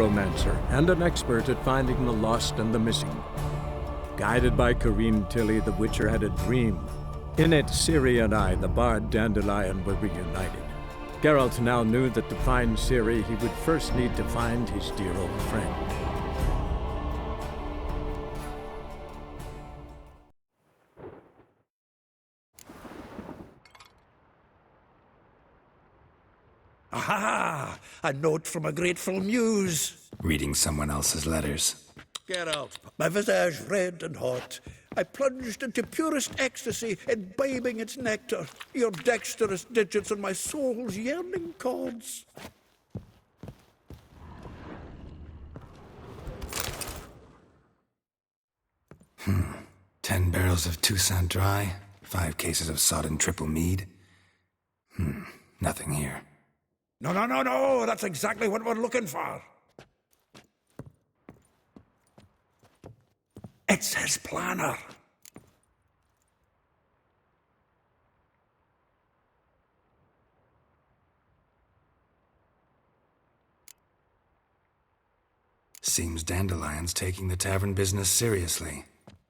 romancer and an expert at finding the lost and the missing. Guided by Corrine Tilly, the Witcher had a dream. In it, Ciri and I, the bard Dandelion, were reunited. Geralt now knew that to find Ciri, he would first need to find his dear old friend. Aha! A note from a grateful muse. Reading someone else's letters. Geralt, my visage red and hot, I plunged into purest ecstasy, imbibing its nectar, your dexterous digits on my soul's yearning chords. Hmm. 10 barrels of Toussaint Dry, 5 cases of sodden triple mead. Nothing here. No, that's exactly what we're looking for. It's his planner. Seems Dandelion's taking the tavern business seriously.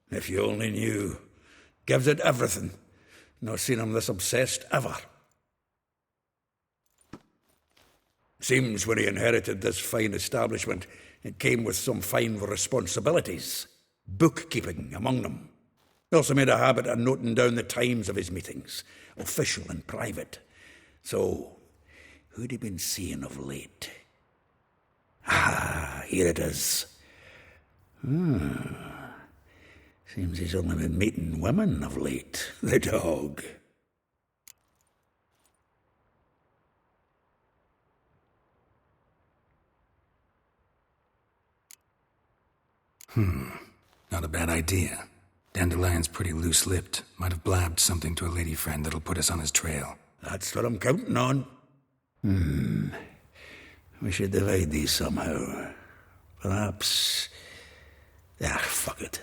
If you only knew. Gives it everything. Not seen him this obsessed ever. Seems when he inherited this fine establishment, it came with some fine responsibilities. Bookkeeping among them. He also made a habit of noting down the times of his meetings, official and private. So, who'd he been seeing of late? Ah, here it is. Seems he's only been meeting women of late, the dog. Not a bad idea. Dandelion's pretty loose-lipped. Might have blabbed something to a lady friend that'll put us on his trail. That's what I'm counting on. We should divide these somehow. Perhaps... fuck it.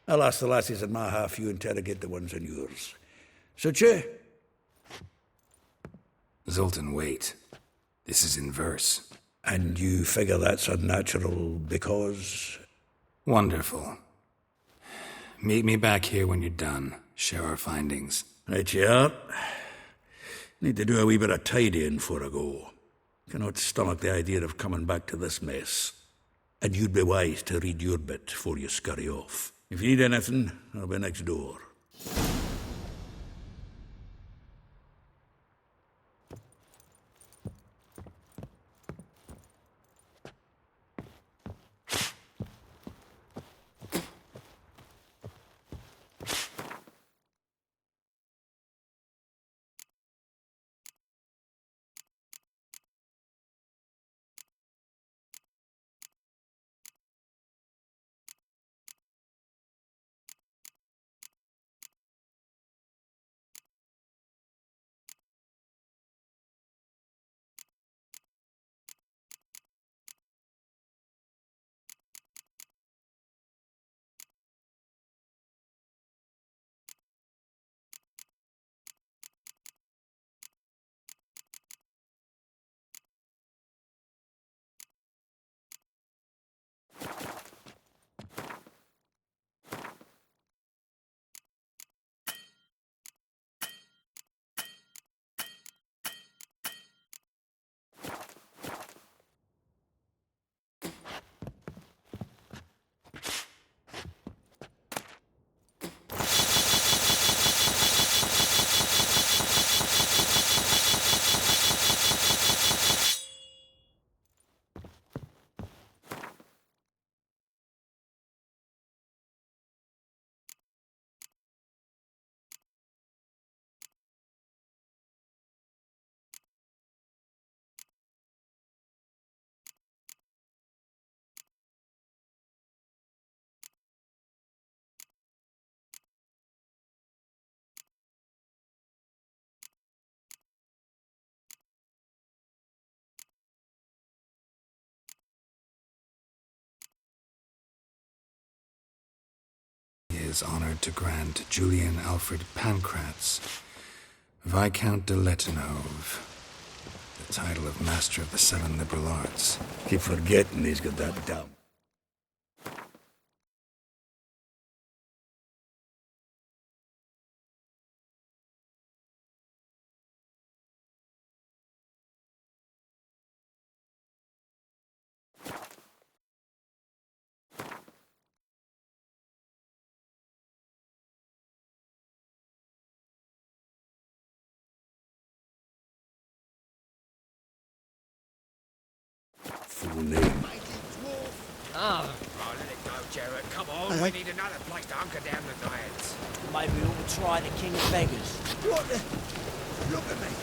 I'll ask the lassies in my half, you interrogate the ones in yours. Suit you? Zoltan, wait. This is in verse. And you figure that's unnatural because... Wonderful. Meet me back here when you're done. Share our findings. Right you are. Need to do a wee bit of tidying before I go. Cannot stomach the idea of coming back to this mess. And you'd be wise to read your bit before you scurry off. If you need anything, I'll be next door. Is honored to grant Julian Alfred Pancratz, Viscount de Letonov, the Title of Master of the Seven Liberal Arts. Keep forgetting he's got that damn. Full name. Oh, let it go, Jarrett. Come on, we need another place to hunker down the night. Maybe we ought to try the King of Beggars. What the? Look at me.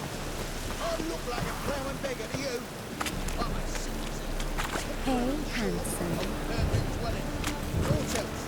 I look like a plowing beggar to you. I'm a citizen. Hey, handsome. Perfect dwelling. What else?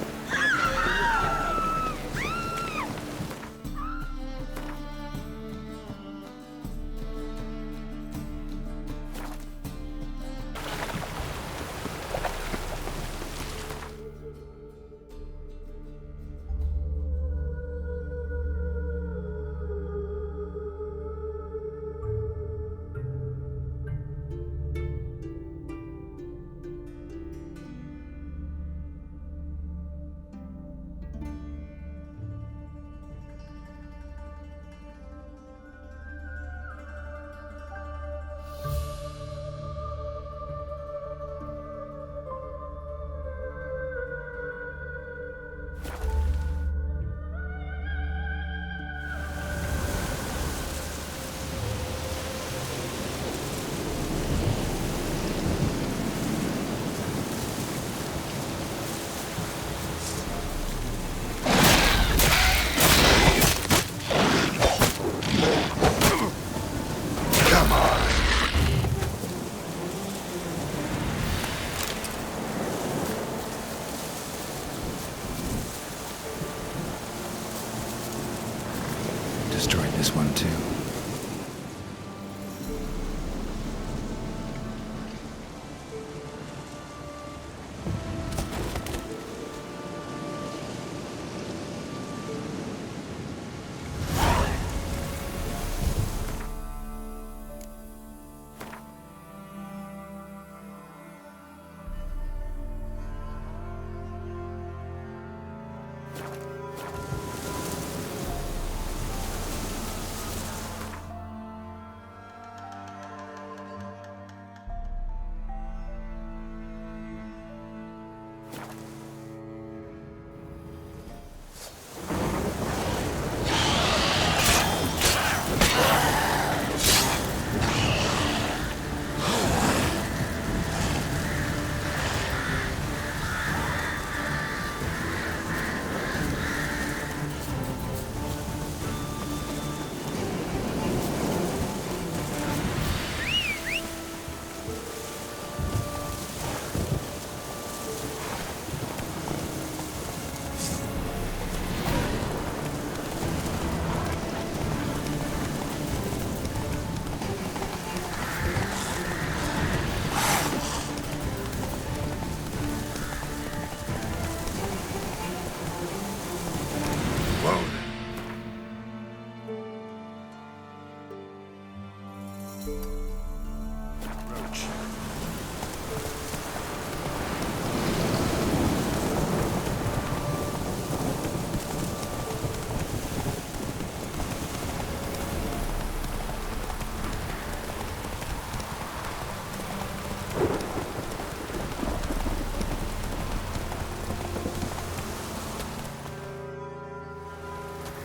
Destroyed this one too.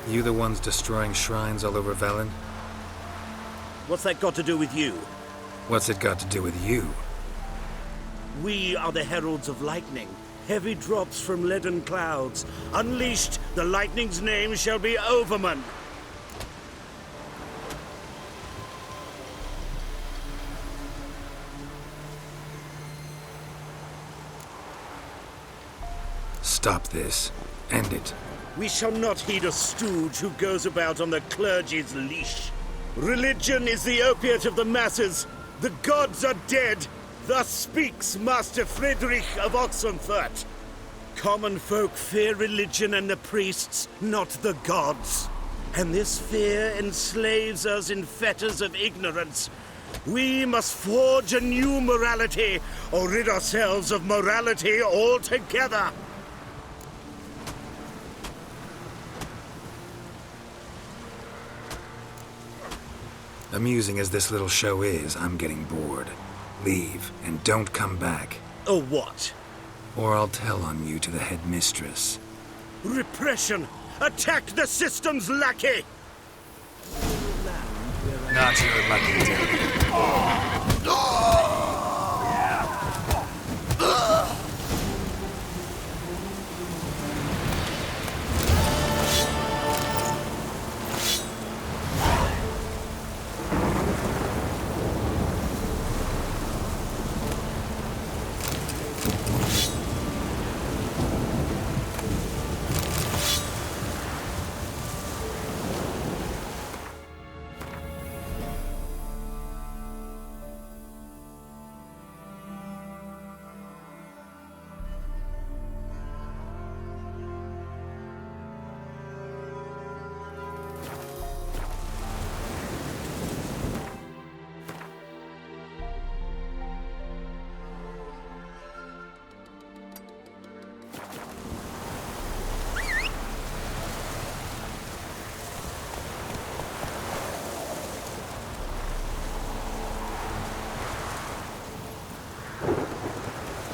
You the ones destroying shrines all over Velen? What's that got to do with you? What's it got to do with you? We are the heralds of lightning. Heavy drops from leaden clouds. Unleashed, the lightning's name shall be Overman. Stop this. End it. We shall not heed a stooge who goes about on the clergy's leash. Religion is the opiate of the masses. The gods are dead. Thus speaks Master Friedrich of Oxenfurt. Common folk fear religion and the priests, not the gods. And this fear enslaves us in fetters of ignorance. We must forge a new morality, or rid ourselves of morality altogether. Amusing as this little show is, I'm getting bored. Leave, and don't come back. Or what? Or I'll tell on you to the headmistress. Repression! Attack the system's lackey! Not your lucky day.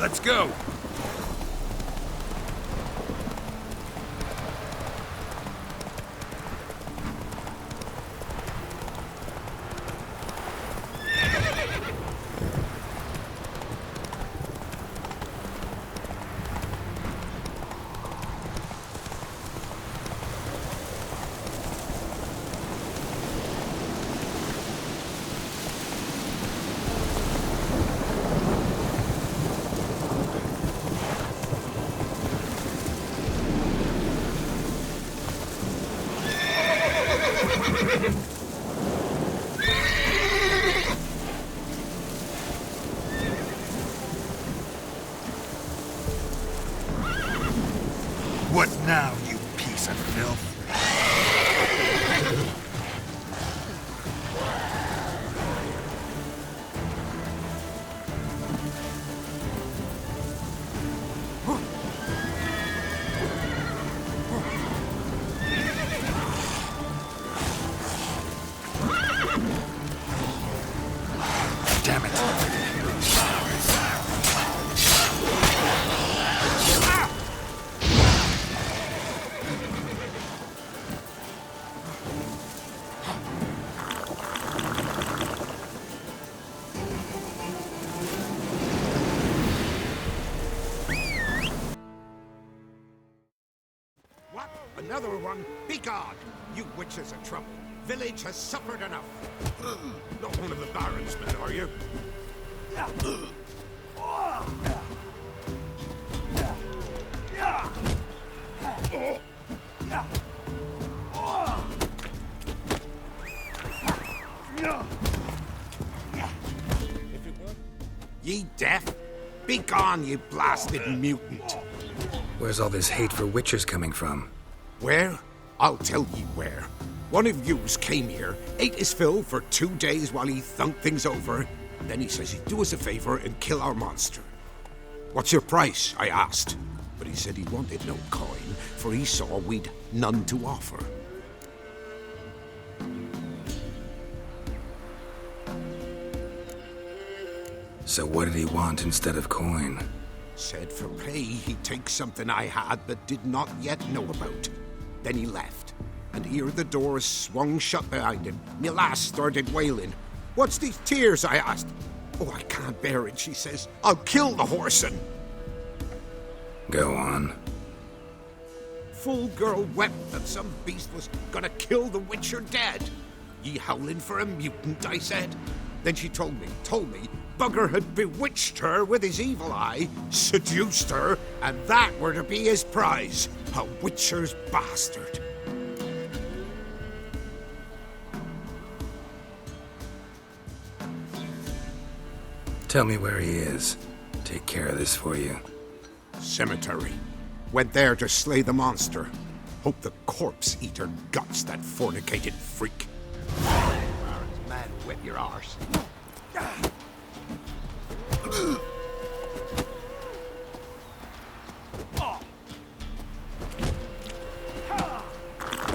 Let's go! What now, you piece of filth? Damn it. What? Another one? Begone! You witches of trouble. Village has suffered enough. Not one of the Baron's men, are you? Ye deaf? Begone, you blasted mutant! Where's all this hate for witchers coming from? Where? I'll tell ye where. One of yous came here, ate his fill for 2 days while he thunked things over, and then he says he'd do us a favor and kill our monster. What's your price? I asked. But he said he wanted no coin, for he saw we'd none to offer. So what did he want instead of coin? Said for pay he'd take something I had but did not yet know about. Then he left, and ere the doors swung shut behind him, me lass started wailing. What's these tears? I asked. Oh, I can't bear it, she says. I'll kill the whoreson. Go on. Full girl wept that some beast was gonna kill the witcher dead. Ye howling for a mutant, I said. Then she told me, Bugger had bewitched her with his evil eye, seduced her, and that were to be his prize. A witcher's bastard. Tell me where he is. Take care of this for you. Cemetery. Went there to slay the monster. Hope the corpse eater guts that fornicated freak. Baron's mad whip your arse.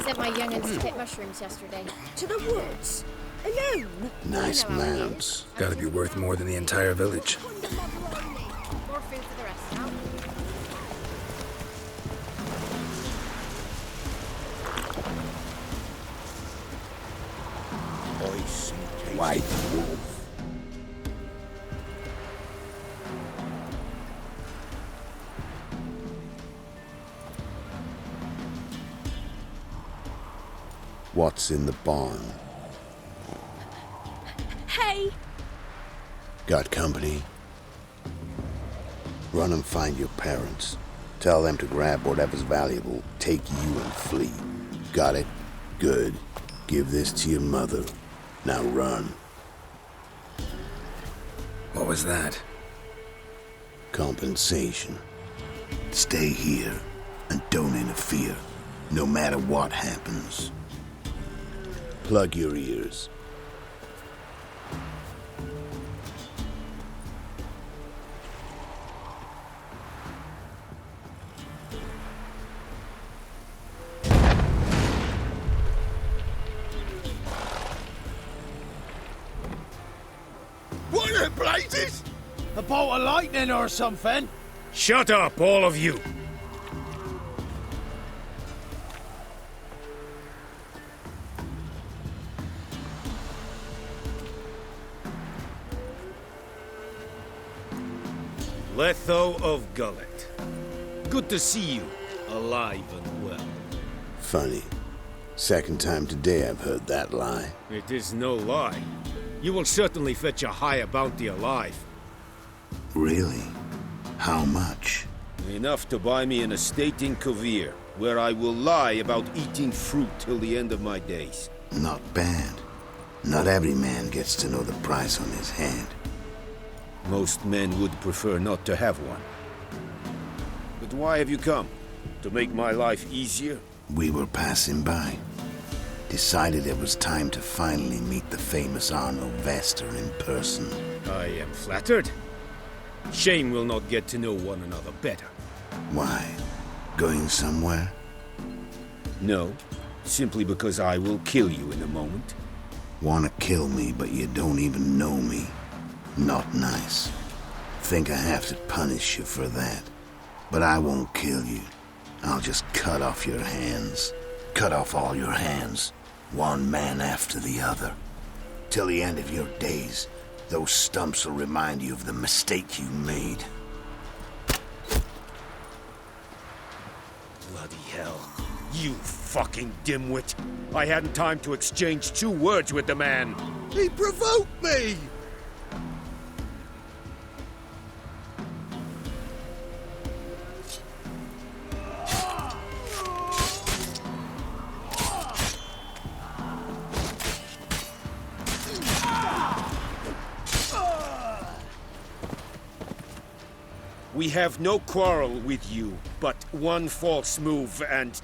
Sent my young'uns to pick mushrooms yesterday. To the woods? Alone? Nice mounts. Gotta be worth more than the entire village. More food for the rest now. I see. White wolf. What's in the barn? Hey! Got company? Run and find your parents. Tell them to grab whatever's valuable, take you and flee. Got it? Good. Give this to your mother. Now run. What was that? Compensation. Stay here and don't interfere, no matter what happens. Plug your ears. What the blazes? A bolt of lightning or something? Shut up, all of you! Letho of Gullet. Good to see you, alive and well. Funny. Second time today I've heard that lie. It is no lie. You will certainly fetch a higher bounty alive. Really? How much? Enough to buy me an estate in Kovir, where I will lie about eating fruit till the end of my days. Not bad. Not every man gets to know the price on his head. Most men would prefer not to have one. But why have you come? To make my life easier? We were passing by. Decided it was time to finally meet the famous Arnold Vester in person. I am flattered. Shame we'll not get to know one another better. Why? Going somewhere? No, simply because I will kill you in a moment. Wanna kill me, but you don't even know me. Not nice. Think I have to punish you for that. But I won't kill you. I'll just cut off your hands. Cut off all your hands. One man after the other. Till the end of your days, those stumps will remind you of the mistake you made. Bloody hell. You fucking dimwit. I hadn't time to exchange 2 words with the man. He provoked me! We have no quarrel with you, but one false move and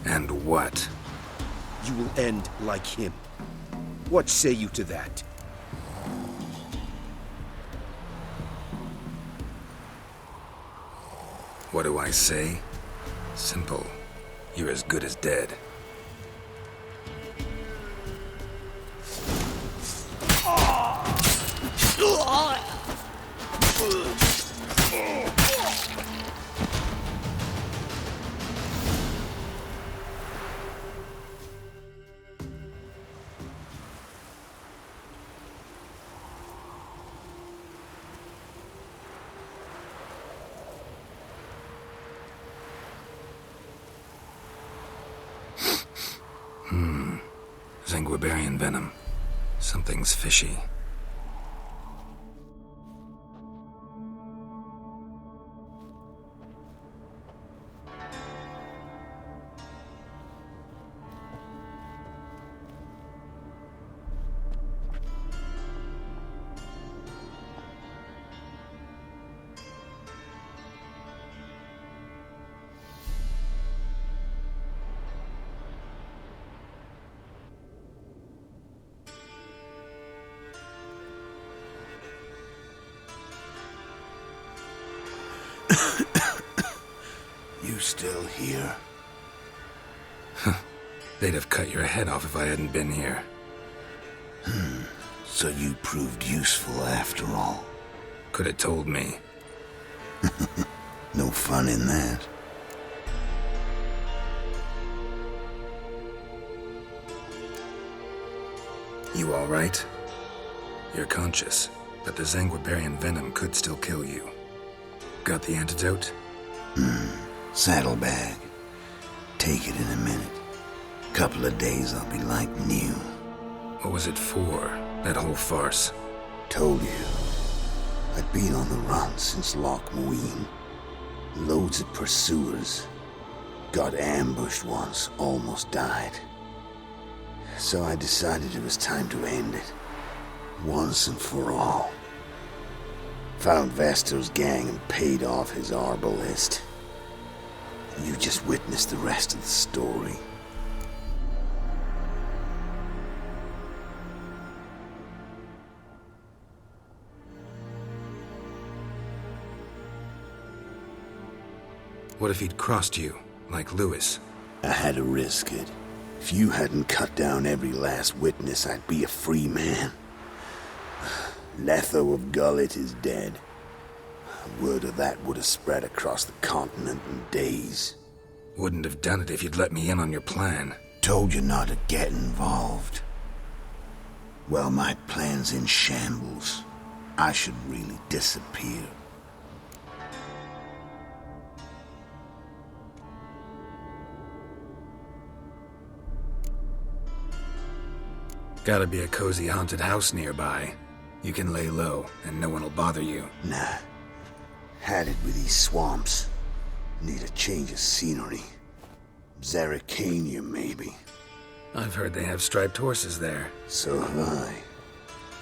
And what? you will end like him. What say you to that? What do I say? Simple. You're as good as dead. Zenguibarian venom. Something's fishy. You still here? They'd have cut your head off if I hadn't been here. So you proved useful after all. Could have told me. No fun in that. You all right? You're conscious, but the Zanguibarian venom could still kill you. Got the antidote? Saddlebag. Take it in a minute. Couple of days I'll be like new. What was it for, that whole farce? Told you. I'd been on the run since Loch Muin. Loads of pursuers. Got ambushed once, almost died. So I decided it was time to end it. Once and for all. Found Vestor's gang and paid off his arbalist. You just witnessed the rest of the story. What if he'd crossed you, like Lewis? I had to risk it. If you hadn't cut down every last witness, I'd be a free man. Letho of Gullet is dead. Word of that would have spread across the continent in days. Wouldn't have done it if you'd let me in on your plan. Told you not to get involved. Well, my plan's in shambles. I should really disappear. Gotta be a cozy haunted house nearby. You can lay low, and no one will bother you. Nah. Had it with these swamps. Need a change of scenery. Zerrikania, maybe. I've heard they have striped horses there. So have I.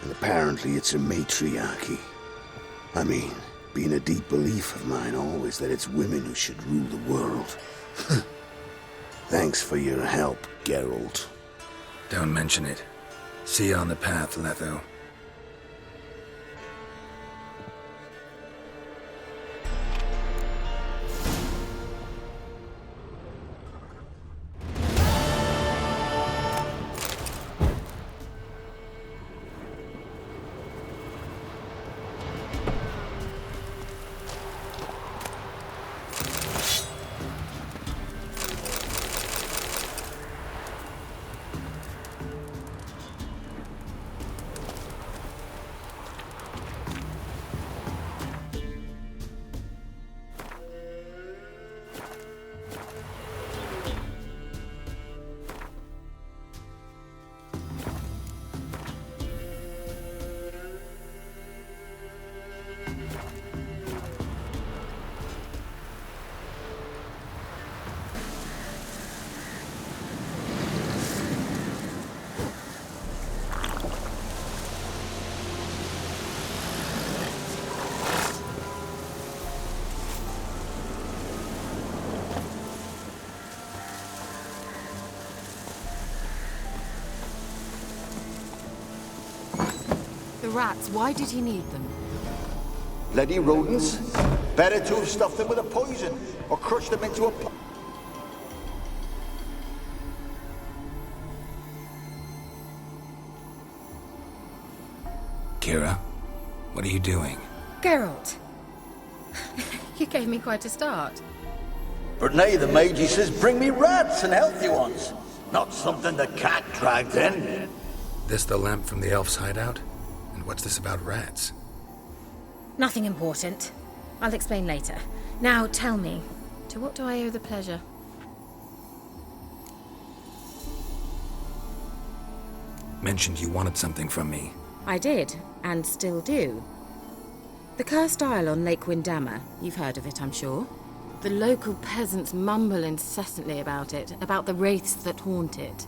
And apparently it's a matriarchy. I mean, been a deep belief of mine always that it's women who should rule the world. Thanks for your help, Geralt. Don't mention it. See you on the path, Letho. The rats, why did he need them? Bloody rodents. Better to have stuffed them with a poison, or crushed them into a... Kira, what are you doing? Geralt. You gave me quite a start. But nay, the mage says bring me rats and healthy ones. Not something the cat dragged in. This the lamp from the elf's hideout? And what's this about rats? Nothing important. I'll explain later. Now tell me, to what do I owe the pleasure? Mentioned you wanted something from me. I did, and still do. The cursed isle on Lake Windammer, you've heard of it, I'm sure. The local peasants mumble incessantly about it, about the wraiths that haunt it.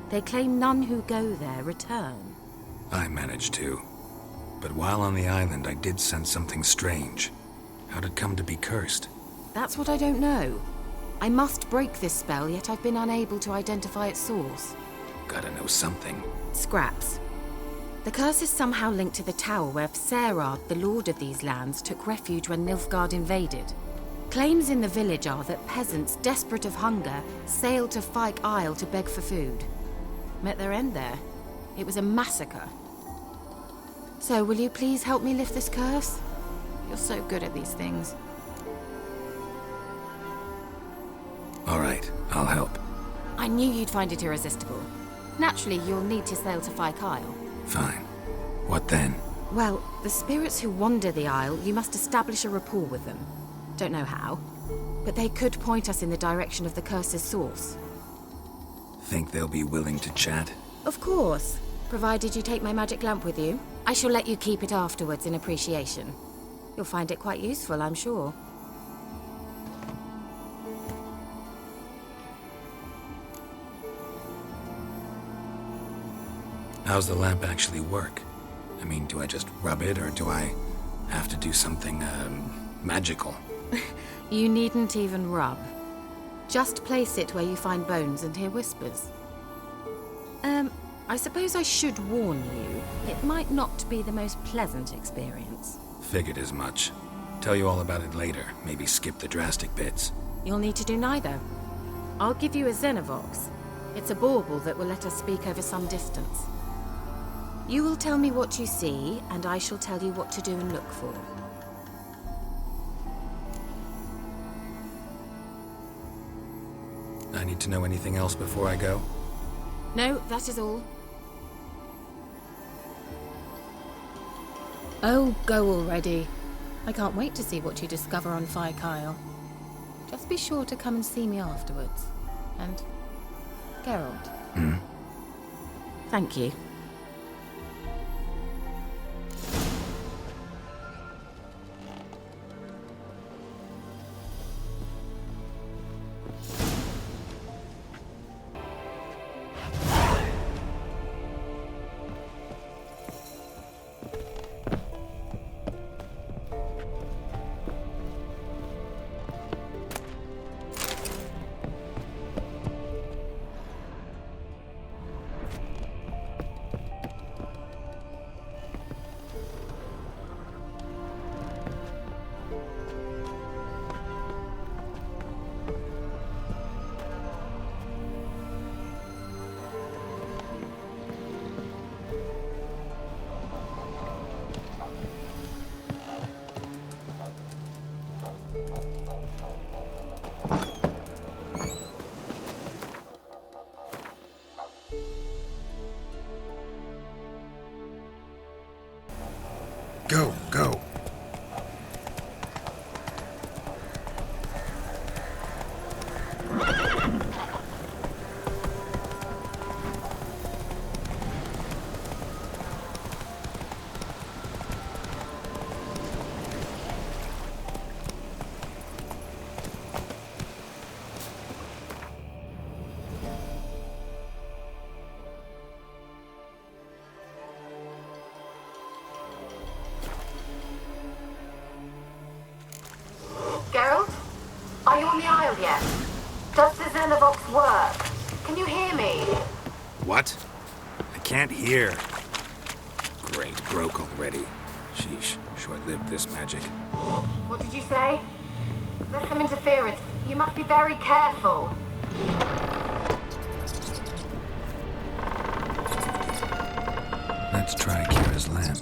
They claim none who go there return. I managed to. But while on the island, I did sense something strange. How'd it come to be cursed? That's what I don't know. I must break this spell, yet I've been unable to identify its source. Gotta know something. Scraps. The curse is somehow linked to the tower where Serard, the lord of these lands, took refuge when Nilfgaard invaded. Claims in the village are that peasants, desperate of hunger, sailed to Fyke Isle to beg for food. Met their end there. It was a massacre. So, will you please help me lift this curse? You're so good at these things. All right, I'll help. I knew you'd find it irresistible. Naturally, you'll need to sail to Fyke Isle. Fine. What then? Well, the spirits who wander the Isle, you must establish a rapport with them. Don't know how, but they could point us in the direction of the curse's source. Think they'll be willing to chat? Of course, provided you take my magic lamp with you. I shall let you keep it afterwards in appreciation. You'll find it quite useful, I'm sure. How's the lamp actually work? I mean, do I just rub it, or do I have to do something, magical? You needn't even rub. Just place it where you find bones and hear whispers. I suppose I should warn you, it might not be the most pleasant experience. Figured as much. Tell you all about it later, maybe skip the drastic bits. You'll need to do neither. I'll give you a Xenovox. It's a bauble that will let us speak over some distance. You will tell me what you see, and I shall tell you what to do and look for. I need to know anything else before I go? No, that is all. Oh, go already. I can't wait to see what you discover on Fyke Isle. Just be sure to come and see me afterwards. And Geralt. Thank you. Go, go. Geralt? Are you on the Isle yet? Does the Xenovox work? Can you hear me? What? I can't hear. Great, broke already. Sheesh, short-lived this magic. What did you say? There's some interference. You must be very careful. Let's try Kira's lamp.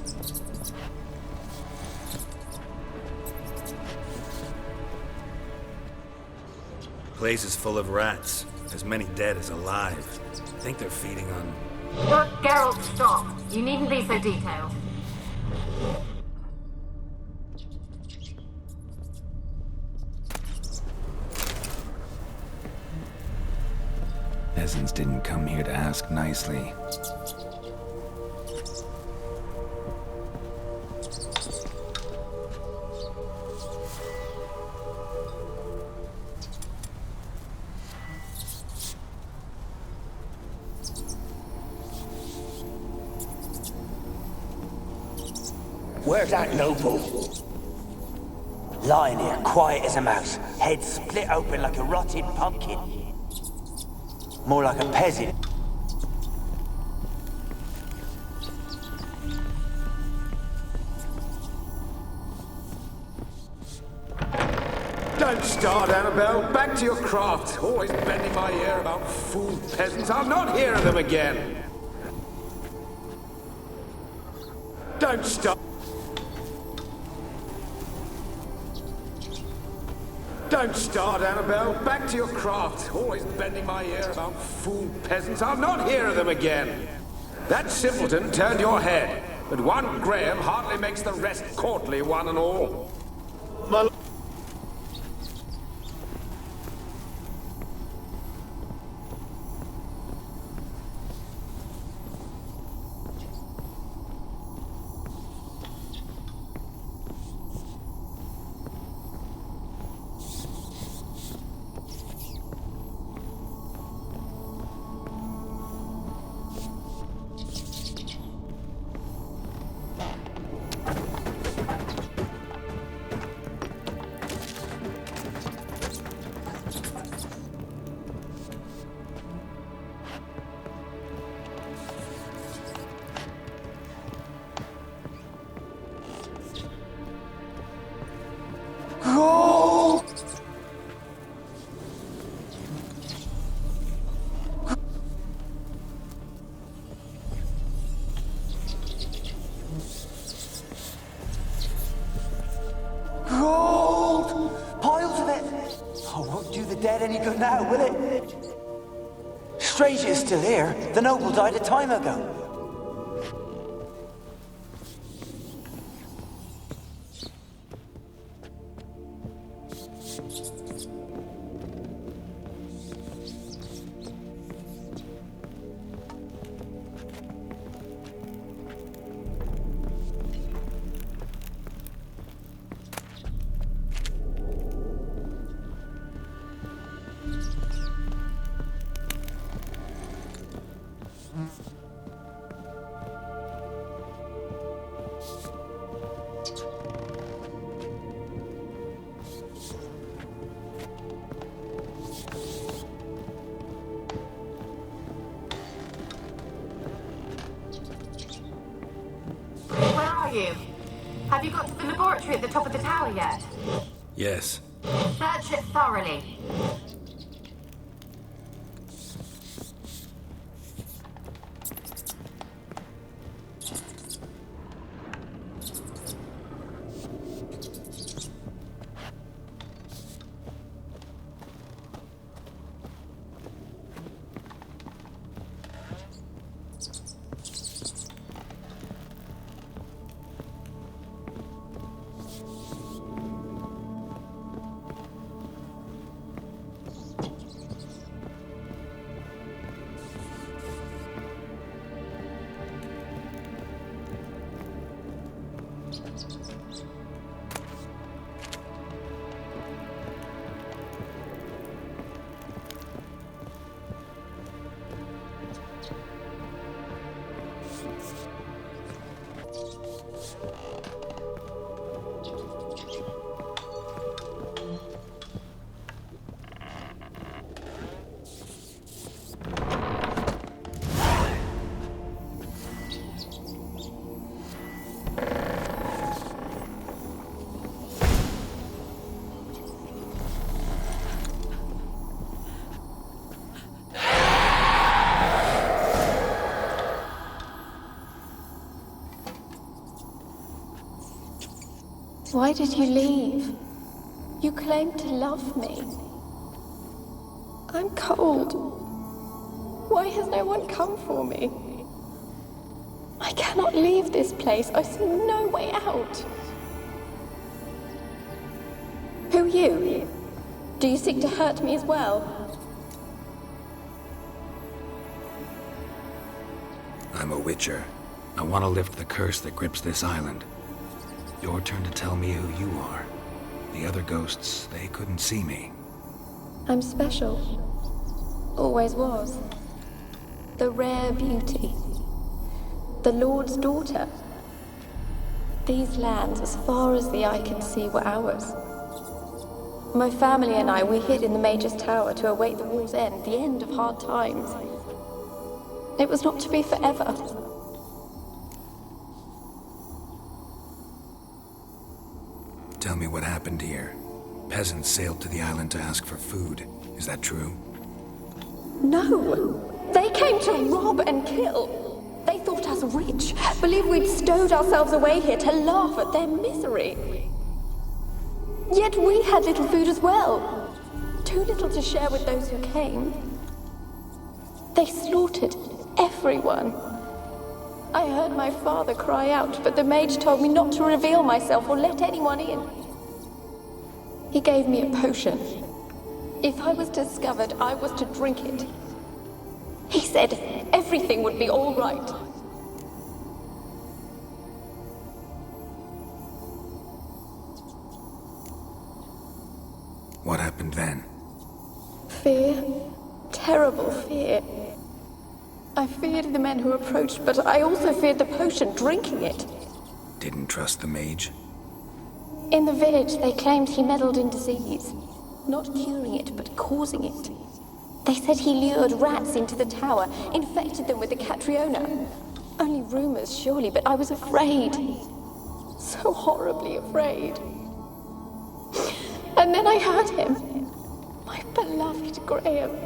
Place is full of rats. As many dead as alive. I think they're feeding on... Look, Geralt, stop. You needn't be so detailed. Peasants didn't come here to ask nicely. Where's that noble? Lying here, quiet as a mouse, head split open like a rotted pumpkin. More like a peasant. Don't start, Annabelle. Back to your craft. Always bending my ear about fool peasants. I'll not hear of them again. Don't start. Don't start, Annabelle. Back to your craft. Always bending my ear about fool peasants. I'll not hear of them again. That simpleton turned your head, but one Graham hardly makes the rest courtly, one and all. My Any good now, will it? Strange it's still here. The noble died a time ago. Have you got to the laboratory at the top of the tower yet? Yes. Search it thoroughly. Why did you leave? You claimed to love me. I'm cold. Why has no one come for me? I cannot leave this place. I see no way out. Who are you? Do you seek to hurt me as well? I'm a witcher. I want to lift the curse that grips this island. Your turn to tell me who you are. The other ghosts, they couldn't see me. I'm special. Always was. The rare beauty. The Lord's daughter. These lands, as far as the eye can see, were ours. My family and I, we hid in the Mage's Tower to await the war's end, the end of hard times. It was not to be forever. Tell me what happened here. peasants sailed to the island to ask for food. Is that true? No! They came to rob and kill. They thought us rich, believed we'd stowed ourselves away here to laugh at their misery. Yet we had little food as well. Too little to share with those who came. They slaughtered everyone. I heard my father cry out, but the mage told me not to reveal myself or let anyone in. He gave me a potion. If I was discovered, I was to drink it. He said everything would be all right. What happened then? Fear. Terrible fear. I feared the men who approached, but I also feared the potion, drinking it. Didn't trust the mage? In the village, they claimed he meddled in disease. Not curing it, but causing it. They said he lured rats into the tower, infected them with the Catriona. Only rumors, surely, but I was afraid. So horribly afraid. And then I heard him. My beloved Graham.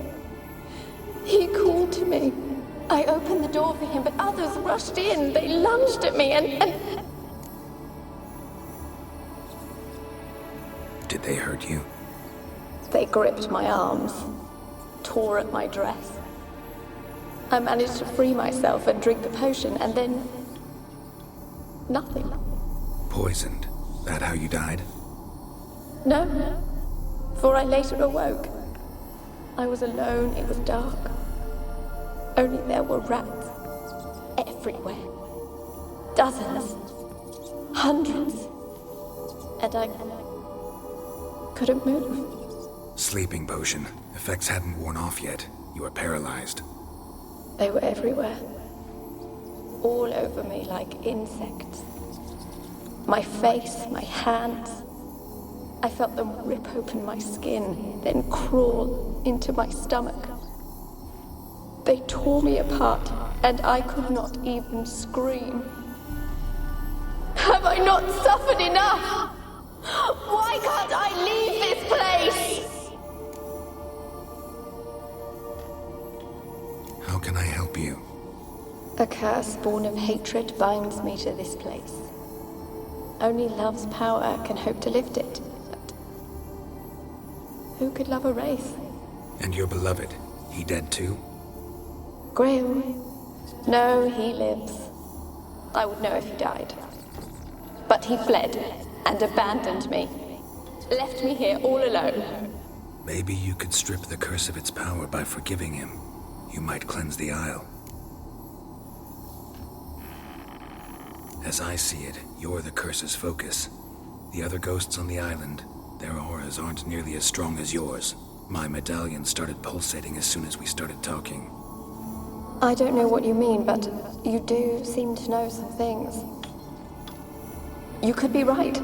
He called to me. I opened the door for him, but others rushed in. They lunged at me and... Did they hurt you? They gripped my arms, tore at my dress. I managed to free myself and drink the potion, and then... nothing. Poisoned? That how you died? No, for I later awoke. I was alone, it was dark. Only there were rats. Everywhere. Dozens. Hundreds. And I couldn't move. Sleeping potion. Effects hadn't worn off yet. You were paralyzed. They were everywhere. All over me like insects. My face, my hands. I felt them rip open my skin, then crawl into my stomach. They tore me apart, and I could not even scream. Have I not suffered enough? Why can't I leave this place? How can I help you? A curse born of hatred binds me to this place. Only love's power can hope to lift it. But who could love a wraith? And your beloved, he dead too? Graham? No, he lives. I would know if he died. But he fled and abandoned me. Left me here all alone. Maybe you could strip the curse of its power by forgiving him. You might cleanse the Isle. As I see it, you're the curse's focus. The other ghosts on the island, their auras aren't nearly as strong as yours. My medallion started pulsating as soon as we started talking. I don't know what you mean, but you do seem to know some things. You could be right.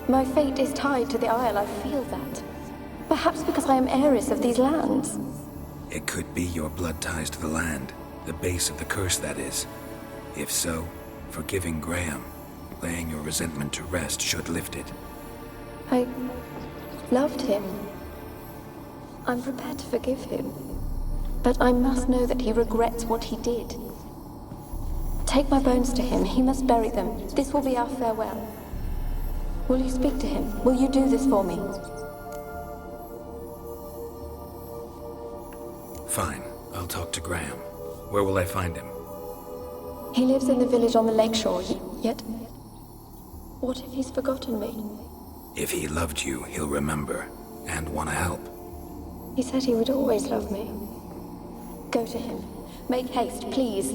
My fate is tied to the Isle, I feel that. Perhaps because I am heiress of these lands. It could be your blood ties to the land, the base of the curse, that is. If so, forgiving Graham, laying your resentment to rest should lift it. I loved him. I'm prepared to forgive him. But I must know that he regrets what he did. Take my bones to him. He must bury them. This will be our farewell. Will you speak to him? Will you do this for me? Fine. I'll talk to Graham. Where will I find him? He lives in the village on the lakeshore, yet... what if he's forgotten me? If he loved you, he'll remember, and want to help. He said he would always love me. Go to him. Make haste, please.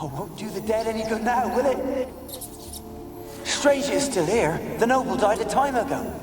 Oh, won't do the dead any good now, will it? Strange it's still here. The noble died a time ago.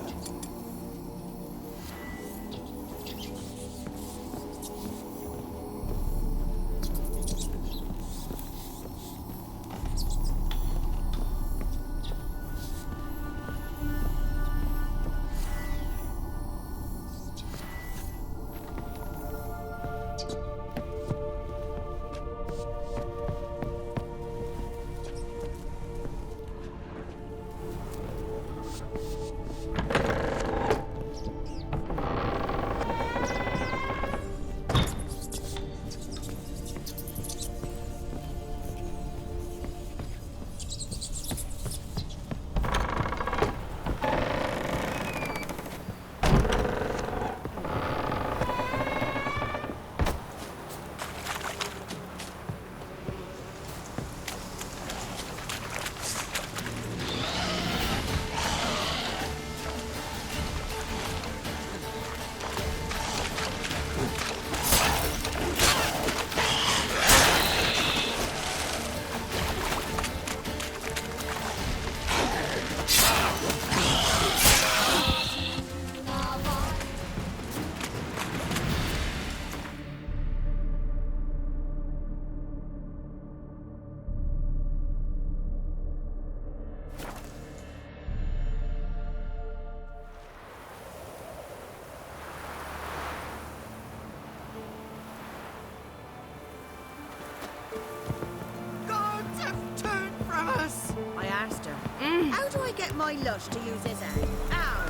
How do I get my lush to use his hand? Ow!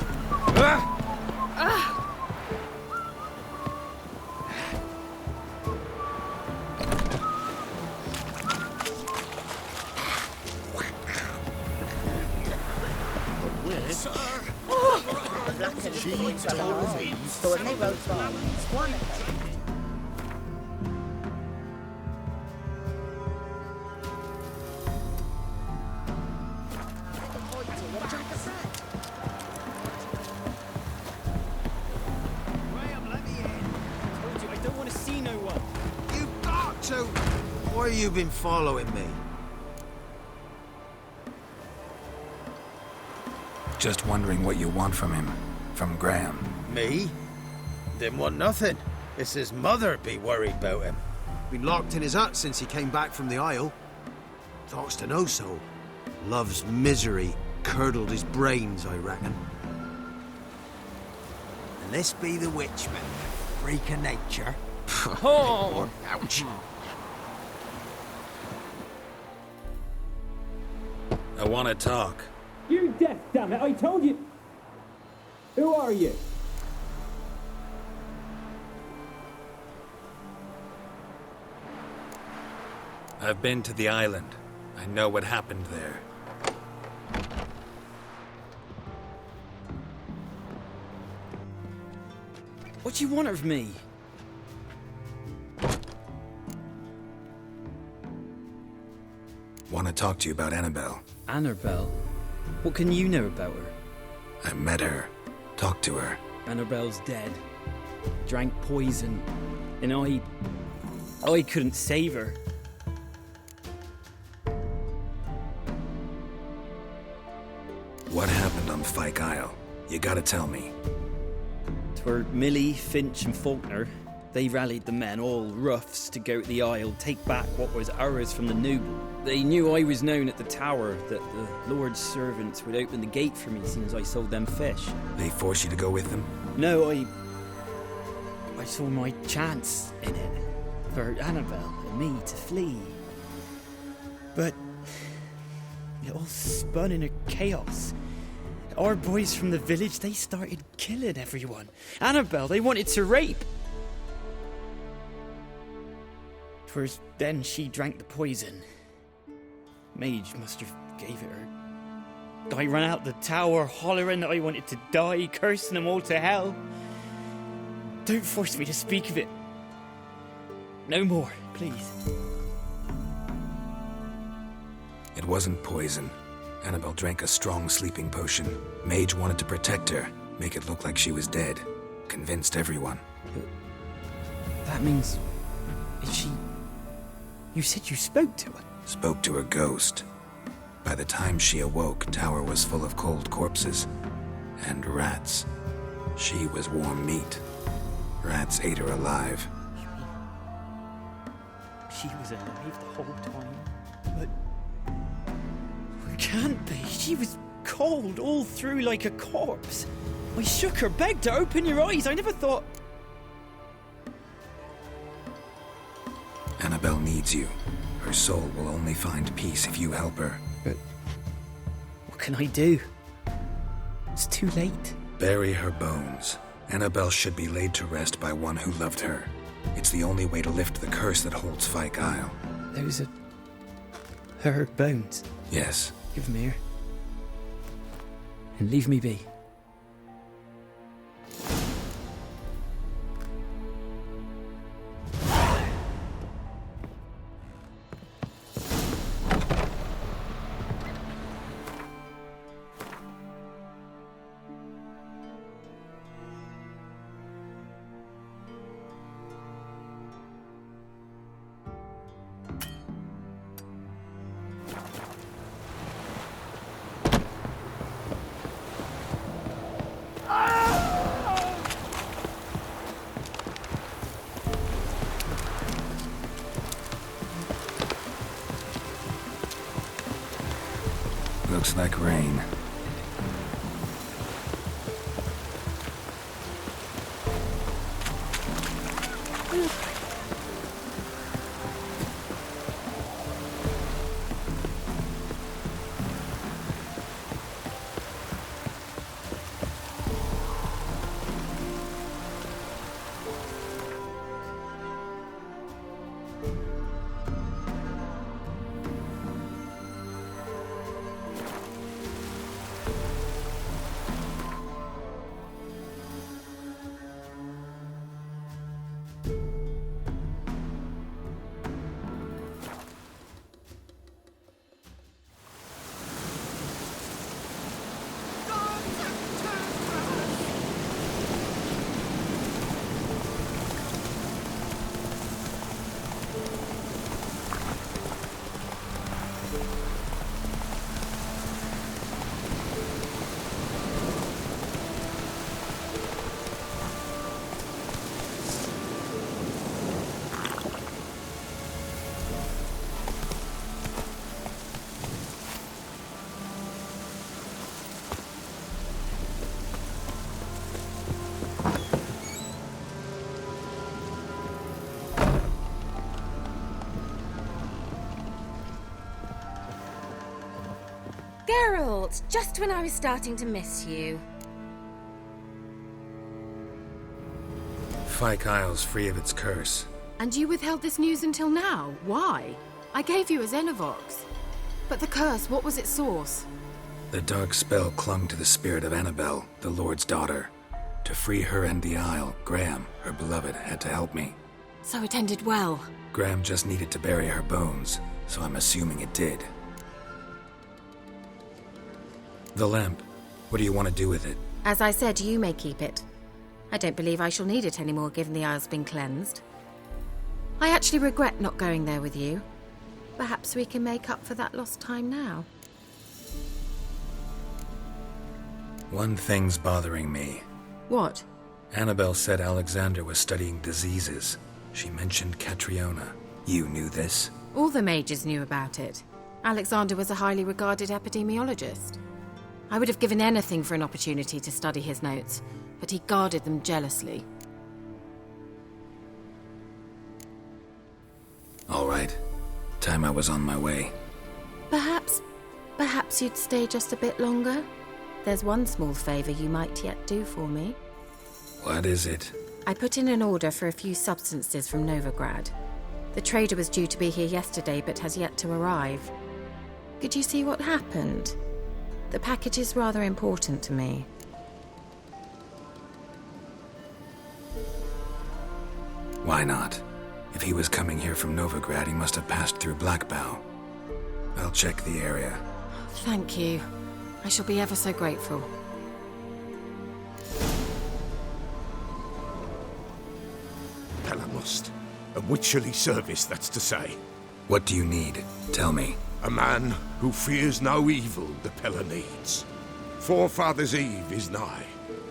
She told me. So when they wrote one Why have you been following me? Just wondering what you want from him. From Graham. Me? Didn't want nothing. It's his mother be worried about him. Been locked in his hut since he came back from the Isle. Talks to no soul. Love's misery curdled his brains, I reckon. And this be the witchman, freak of nature. Oh! Ouch. I want to talk. You're deaf, damn it! I told you. Who are you? I've been to the island. I know what happened there. What do you want of me? Want to talk to you about Annabelle. Annabelle? What can you know about her? I met her. Talked to her. Annabelle's dead. Drank poison. And I couldn't save her. What happened on Fyke Isle? You gotta tell me. 'Twere Millie, Finch and Faulkner. They rallied the men, all roughs, to go to the Isle, take back what was ours from the noble. They knew I was known at the tower, that the Lord's servants would open the gate for me as soon as I sold them fish. They forced you to go with them? No, I saw my chance in it, for Annabelle and me to flee. But it all spun in a chaos. Our boys from the village, they started killing everyone. Annabelle, they wanted to rape. 'Twas then she drank the poison. Mage must have gave it her. I ran out the tower hollering that I wanted to die, cursing them all to hell. Don't force me to speak of it. No more, please. It wasn't poison. Annabelle drank a strong sleeping potion. Mage wanted to protect her, make it look like she was dead. Convinced everyone. But that means... is she... You said you spoke to her? Spoke to her ghost. By the time she awoke, Tower was full of cold corpses. And rats. She was warm meat. Rats ate her alive. She was alive the whole time? But... It can't be. She was cold all through like a corpse. I shook her, begged her, open your eyes. I never thought... Annabelle needs you. Her soul will only find peace if you help her. But... what can I do? It's too late. Bury her bones. Annabelle should be laid to rest by one who loved her. It's the only way to lift the curse that holds Fyke Isle. Those are... her bones? Yes. Give them here. And leave me be. Looks like rain. Geralt, just when I was starting to miss you. Fyke Isle's free of its curse. And you withheld this news until now? Why? I gave you a Xenovox. But the curse, what was its source? The dark spell clung to the spirit of Annabelle, the Lord's daughter. To free her and the Isle, Graham, her beloved, had to help me. So it ended well. Graham just needed to bury her bones, so I'm assuming it did. The lamp. What do you want to do with it? As I said, you may keep it. I don't believe I shall need it anymore, given the Isle's been cleansed. I actually regret not going there with you. Perhaps we can make up for that lost time now. One thing's bothering me. What? Annabelle said Alexander was studying diseases. She mentioned Catriona. You knew this? All the mages knew about it. Alexander was a highly regarded epidemiologist. I would have given anything for an opportunity to study his notes, but he guarded them jealously. All right. Time I was on my way. Perhaps you'd stay just a bit longer? There's one small favor you might yet do for me. What is it? I put in an order for a few substances from Novigrad. The trader was due to be here yesterday, but has yet to arrive. Could you see what happened? The package is rather important to me. Why not? If he was coming here from Novigrad, he must have passed through Blackbough. I'll check the area. Thank you. I shall be ever so grateful. Hell, I must. A witcherly service, that's to say. What do you need? Tell me. A man who fears no evil the pillar needs. Forefathers' Eve is nigh.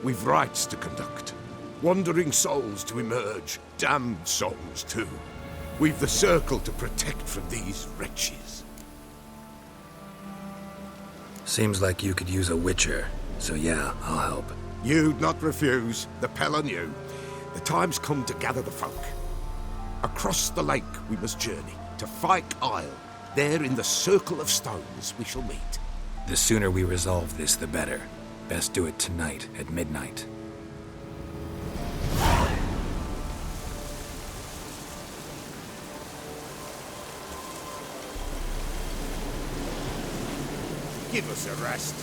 We've rites to conduct. Wandering souls to emerge, damned souls too. We've the circle to protect from these wretches. Seems like you could use a witcher, so yeah, I'll help. You'd not refuse, the Pella knew. The time's come to gather the folk. Across the lake we must journey, to Fyke Isle. There in the circle of stones we shall meet. The sooner we resolve this, the better. Best do it tonight at midnight. Give us a rest.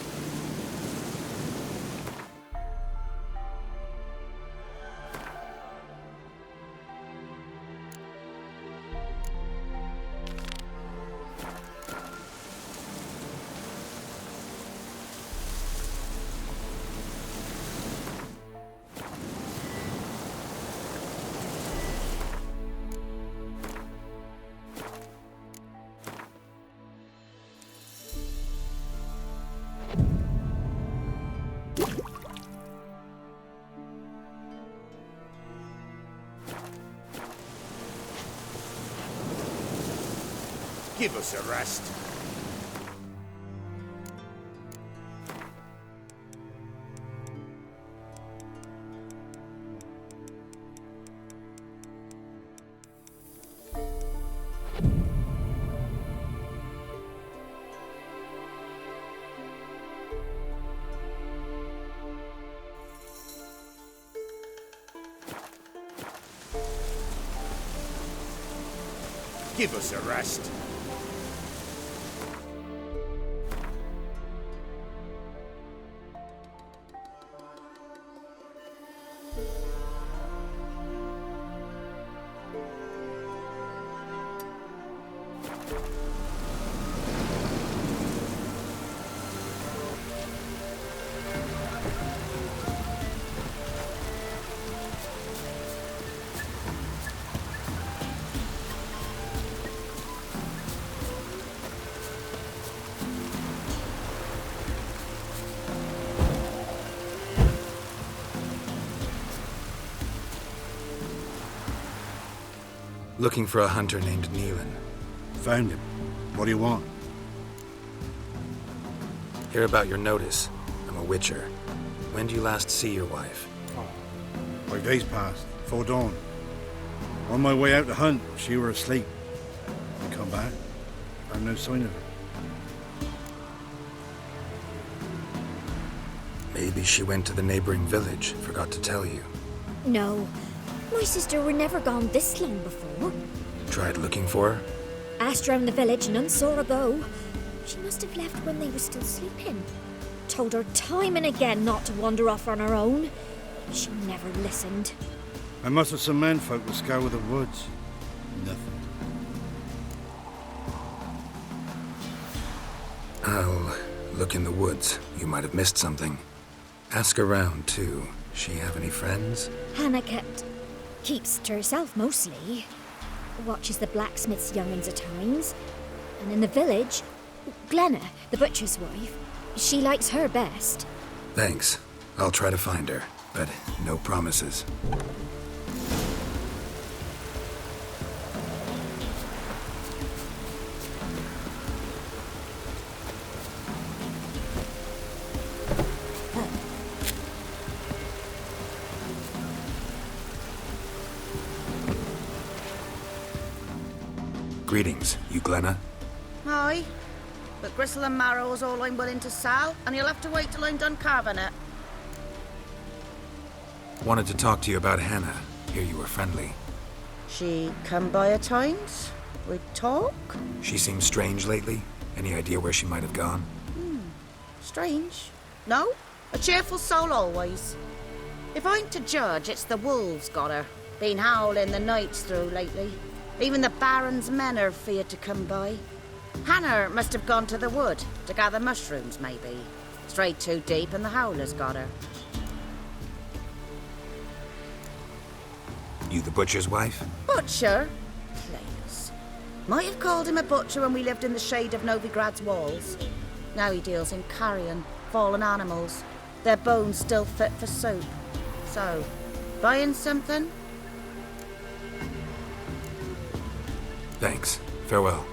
Give us a rest. Give us a rest. Looking for a hunter named Neelan. Found him. What do you want? Hear about your notice. I'm a witcher. When did you last see your wife? 5 days passed, before dawn. On my way out to hunt, she were asleep. I come back, found no sign of her. Maybe she went to the neighboring village, forgot to tell you. No. My sister were never gone this long before. Tried looking for her? Asked round the village, none saw her go. She must have left when they were still sleeping. Told her time and again not to wander off on her own. She never listened. I mustered some menfolk to scour the woods. Nothing. I'll look in the woods. You might have missed something. Ask around, too. She have any friends? Hannah keeps to herself mostly. Watches the blacksmith's young'uns at times. And in the village, Glenna, the butcher's wife, she likes her best. Thanks. I'll try to find her, but no promises. Greetings, you Glenna? Aye, but gristle and marrow's all I'm willing to sell, and you'll have to wait till I'm done carving it. Wanted to talk to you about Hannah. Hear you were friendly. She come by at times? We'd talk? She seems strange lately. Any idea where she might have gone? Strange. No, a cheerful soul always. If I'm to judge, it's the wolves got her. Been howling the nights through lately. Even the Baron's men are feared to come by. Hannah must have gone to the wood to gather mushrooms, maybe. Strayed too deep and the howlers got her. You the butcher's wife? Butcher? Please. Might have called him a butcher when we lived in the shade of Novigrad's walls. Now he deals in carrion, fallen animals. Their bones still fit for soup. So, buying something? Thanks. Farewell.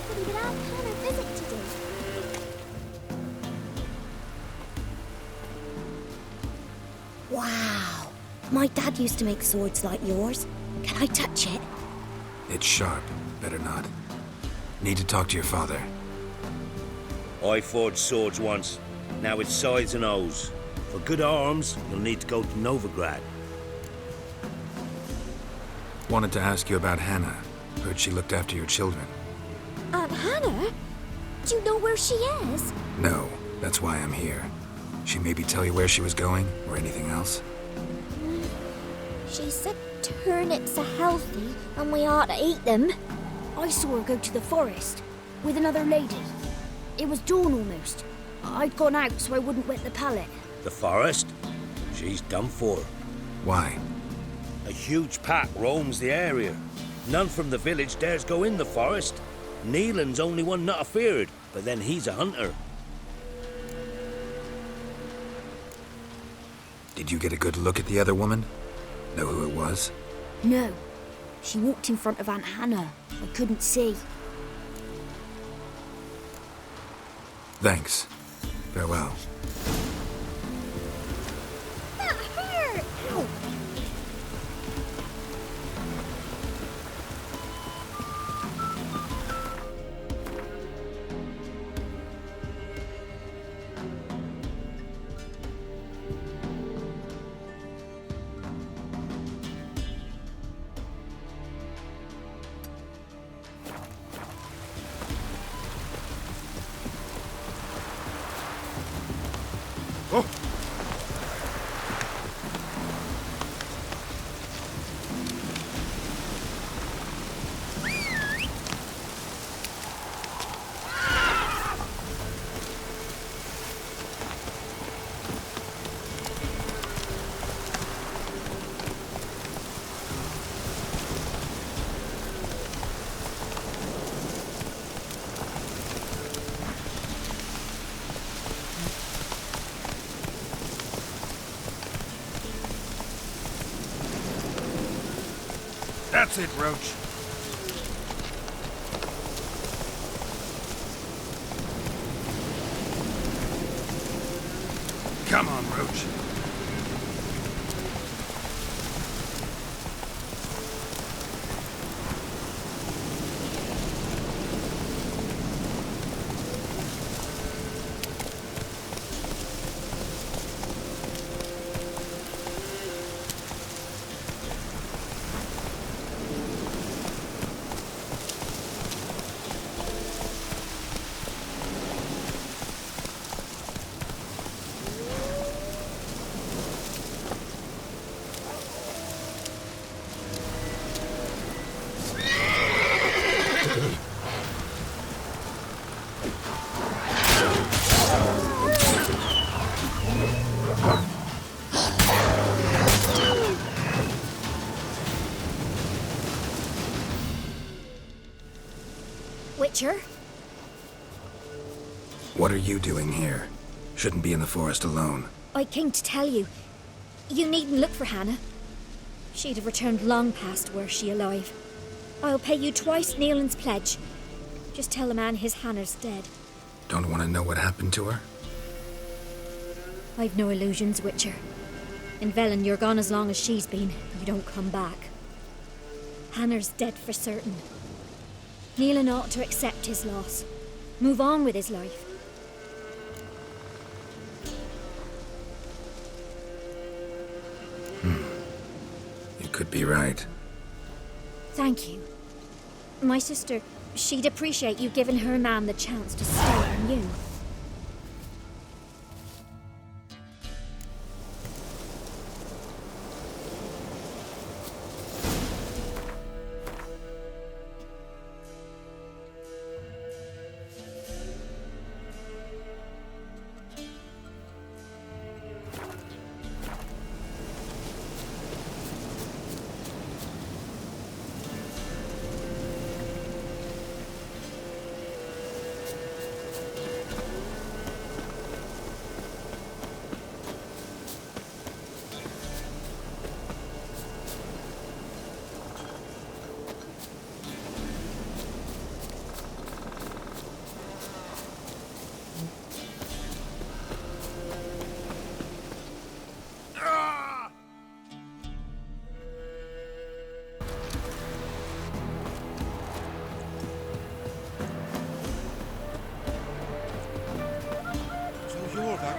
But he would have Hannah visit today. Wow. My dad used to make swords like yours. Can I touch it? It's sharp. Better not. Need to talk to your father. I forged swords once. Now it's sides and O's. For good arms, you'll need to go to Novigrad. Wanted to ask you about Hannah. Heard she looked after your children. Aunt Hannah? Do you know where she is? No, that's why I'm here. She maybe tell you where she was going, or anything else? She said turnips are healthy and we ought to eat them. I saw her go to the forest with another lady. It was dawn almost. I'd gone out so I wouldn't wet the pallet. The forest? She's done for. Why? A huge pack roams the area. None from the village dares go in the forest. Neelan's only one not afeared, but then he's a hunter. Did you get a good look at the other woman? Know who it was? No. She walked in front of Aunt Hannah. I couldn't see. Thanks. Farewell. That hurt! Ow. That's it, Roach. Come on, Roach. Witcher? What are you doing here? Shouldn't be in the forest alone. I came to tell you. You needn't look for Hannah. She'd have returned long past were she alive. I'll pay you twice Neelan's pledge. Just tell the man his Hannah's dead. Don't want to know what happened to her? I've no illusions, Witcher. In Velen, you're gone as long as she's been. You don't come back. Hannah's dead for certain. Neelan ought to accept his loss. Move on with his life. You could be right. Thank you. My sister, she'd appreciate you giving her man the chance to stay on you.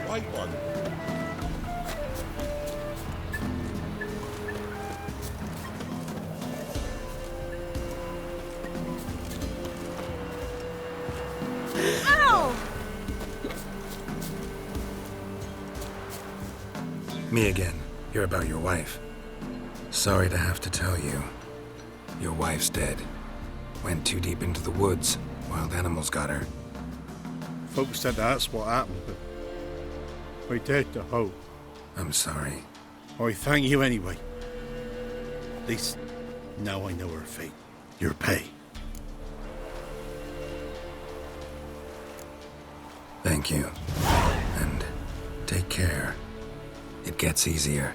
white one. Ow! Me again. Hear about your wife. Sorry to have to tell you. Your wife's dead. Went too deep into the woods. Wild animals got her. Folks said that's what happened, but I dared to hope. I'm sorry. I thank you anyway. At least now I know her fate. Your pay. Thank you. And take care. It gets easier.